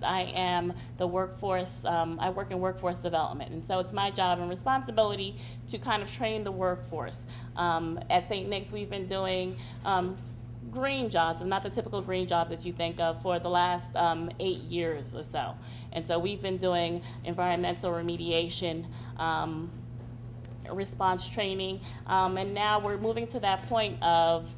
I am the workforce, I work in workforce development. And so it's my job and responsibility to kind of train the workforce. At St. Nick's, we've been doing green jobs, but not the typical green jobs that you think of, for the last 8 years or so. And so we've been doing environmental remediation, response training, and now we're moving to that point of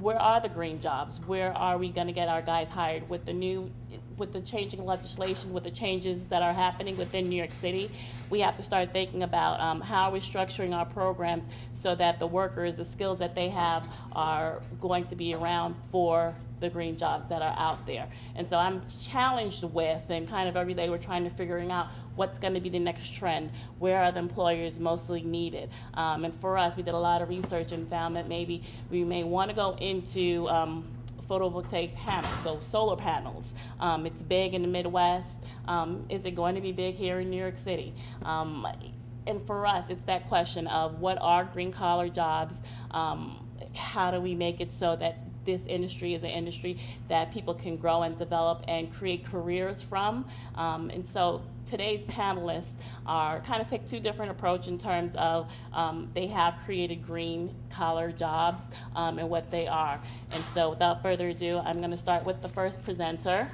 where are the green jobs? Where are we going to get our guys hired with the changing legislation, with the changes that are happening within New York City? We have to start thinking about how are we structuring our programs so that the workers, the skills that they have, are going to be around for the green jobs that are out there. And so I'm challenged with, and kind of every day we're trying to figuring out what's going to be the next trend. Where are the employers mostly needed? And for us, we did a lot of research and found that maybe we may want to go into photovoltaic panels, so solar panels. It's big in the Midwest. Is it going to be big here in New York City? And for us, it's that question of what are green collar jobs? How do we make it so that this industry is an industry that people can grow and develop and create careers from? And so today's panelists are kind of take two different approaches in terms of they have created green collar jobs and what they are. And so without further ado, I'm going to start with the first presenter,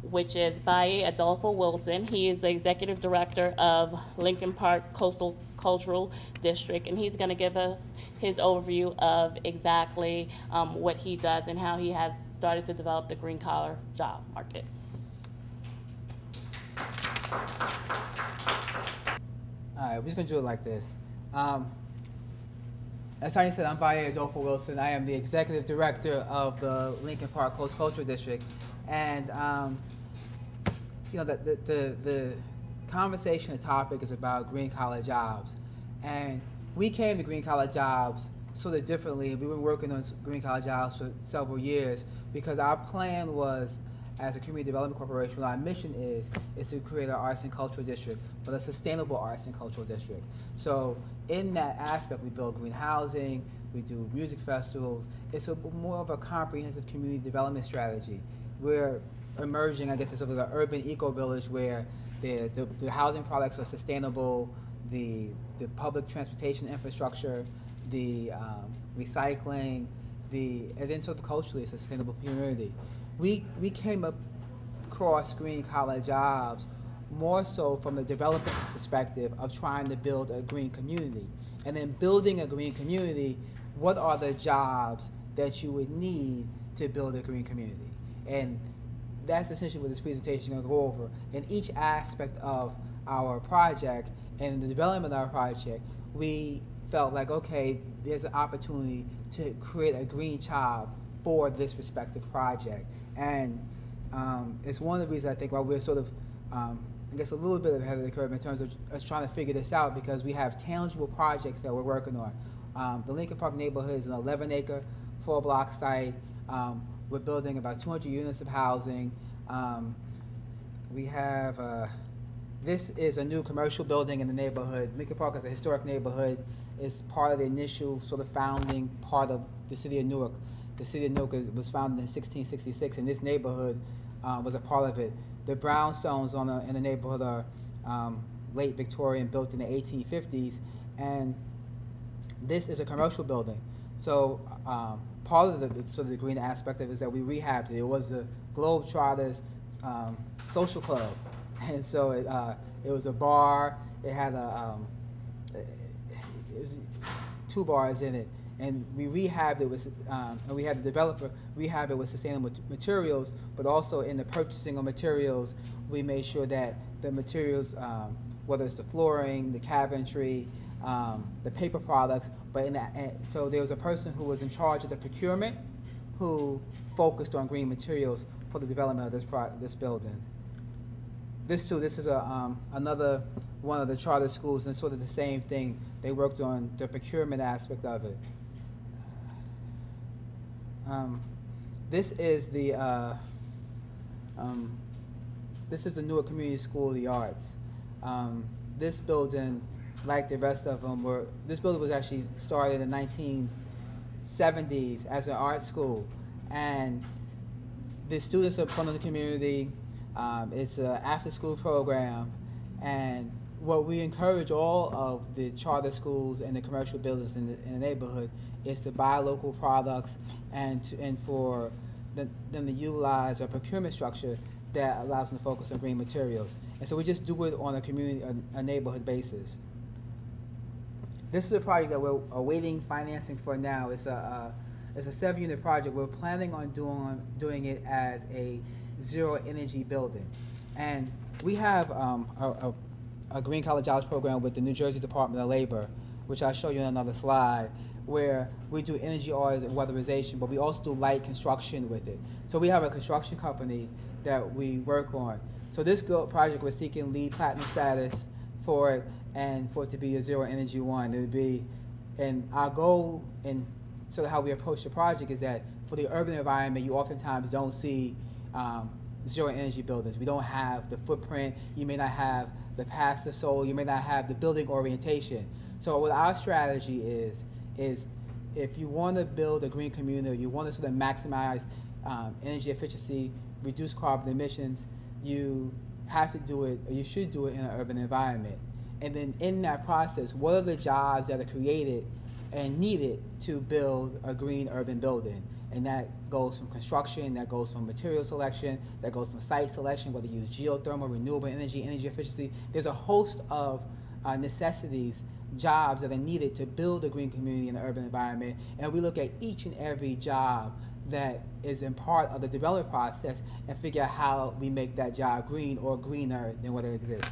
which is Baye Adolfo Wilson. He is the executive director of Lincoln Park Coastal Cultural District, and he's going to give us his overview of exactly what he does and how he has started to develop the green collar job market. All right, we're just going to do it like this. As Tanya said, I'm Baye Adolfo Wilson. I am the executive director of the Lincoln Park Coastal Cultural District. And you know, the conversation, the topic is about green collar jobs. And we came to green collar jobs sort of differently. We've been working on green collar jobs for several years because our plan was, as a community development corporation, our mission is to create an arts and cultural district, but a sustainable arts and cultural district. So in that aspect, we build green housing, we do music festivals. It's more of a comprehensive community development strategy. We're emerging, I guess, as sort of an urban eco-village where the housing products are sustainable, the public transportation infrastructure, the recycling, and then sort of culturally it's a sustainable community. We came across green collar jobs more so from the development perspective of trying to build a green community. And then building a green community, what are the jobs that you would need to build a green community? And that's essentially what this presentation is going to go over. In each aspect of our project and the development of our project, we felt like, okay, there's an opportunity to create a green job for this respective project. And it's one of the reasons I think why we're sort of, I guess, a little bit ahead of the curve in terms of us trying to figure this out, because we have tangible projects that we're working on. The Lincoln Park neighborhood is an 11-acre, 4-block site. We're building about 200 units of housing. We have, this is a new commercial building in the neighborhood. Lincoln Park is a historic neighborhood. It's part of the initial sort of founding part of the city of Newark. The city of Newark was founded in 1666, and this neighborhood was a part of it. The brownstones in the neighborhood are late Victorian, built in the 1850s, and this is a commercial building. So part of the sort of the green aspect of it is that we rehabbed it. It was the Globetrotters social club, and so it was a bar. It had it was 2 bars in it, and we rehabbed it with, and we had the developer rehab it with sustainable materials, but also in the purchasing of materials, we made sure that the materials, whether it's the flooring, the cabinetry, the paper products, but so there was a person who was in charge of the procurement who focused on green materials for the development of this building. This is another one of the charter schools, and sort of the same thing. They worked on the procurement aspect of it. This is the Newark Community School of the Arts. This building, like the rest of them, this building was actually started in the 1970s as an art school, and the students are from the community. It's an after-school program, and what we encourage all of the charter schools and the commercial buildings in the neighborhood is to buy local products and for them to utilize a procurement structure that allows them to focus on green materials. And so we just do it on a community, a neighborhood basis. This is a project that we're awaiting financing for now. It's a 7-unit project. We're planning on doing it as a zero energy building. And we have a Green Collar Jobs program with the New Jersey Department of Labor, which I'll show you in another slide, where we do energy audits and weatherization, but we also do light construction with it. So we have a construction company that we work on. So this project, we're seeking LEED Platinum status for it, and for it to be a zero energy one. It would be, and our goal and sort of how we approach the project is that for the urban environment, you oftentimes don't see zero energy buildings. We don't have the footprint. You may not have the passive solar. You may not have the building orientation. So what our strategy is if you want to build a green community, you want to sort of maximize energy efficiency, reduce carbon emissions, you have to do it, or you should do it in an urban environment. And then in that process, what are the jobs that are created and needed to build a green urban building? And that goes from construction, that goes from material selection, that goes from site selection, whether you use geothermal, renewable energy, energy efficiency. There's a host of necessities, jobs that are needed to build a green community in an urban environment. And we look at each and every job that is in part of the development process and figure out how we make that job green or greener than what it exists.